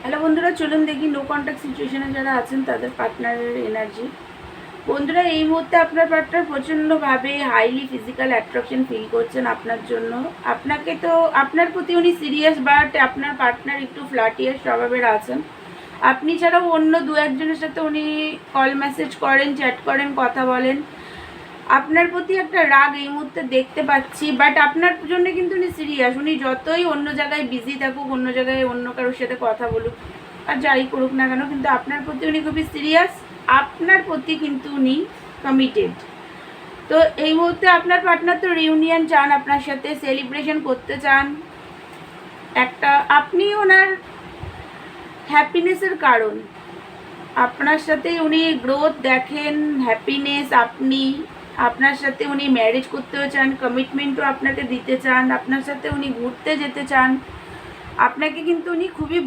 Hello বন্ধুরা, চলুন দেখি নো কন্ট্যাক্ট সিচুয়েশনে যারা আছেন তাদের পার্টনারের এনার্জি। বন্ধুরা, এই মুহূর্তে আপনার পার্টনার প্রচণ্ডভাবে হাইলি ফিজিক্যাল অ্যাট্রাকশন ফিল করছেন আপনার জন্য। আপনাকে তো আপনার প্রতি উনি সিরিয়াস, বাট আপনার পার্টনার একটু ফ্লাটিয়ার স্বভাবের আছেন। আপনি ছাড়াও অন্য দু একজনের সাথে উনি কল মেসেজ করেন, চ্যাট করেন, কথা বলেন। আপনার প্রতি একটা রাগ এই মুহূর্তে দেখতে পাচ্ছি, বাট আপনার জন্য কিন্তু উনি সিরিয়াস। উনি যতই অন্য জায়গায় বিজি থাকুক, অন্য জায়গায় অন্য কারোর সাথে কথা বলুক আর যাই করুক না কেন, কিন্তু আপনার প্রতি উনি খুবই সিরিয়াস। আপনার প্রতি কিন্তু উনি কমিটেড। তো এই মুহূর্তে আপনার পার্টনার তো রিউনিয়ন চান, আপনার সাথে সেলিব্রেশন করতে চান। একটা আপনি ওনার হ্যাপিনেসের কারণ, আপনার সাথে উনি গ্রোথ দেখেন, হ্যাপিনেস। আপনার সাথে উনি ম্যারেজ করতেও চান, কমিটমেন্টও আপনাকে দিতে চান, আপনার সাথে উনি ঘুরতে যেতে চান। আপনাকে কিন্তু উনি খুবই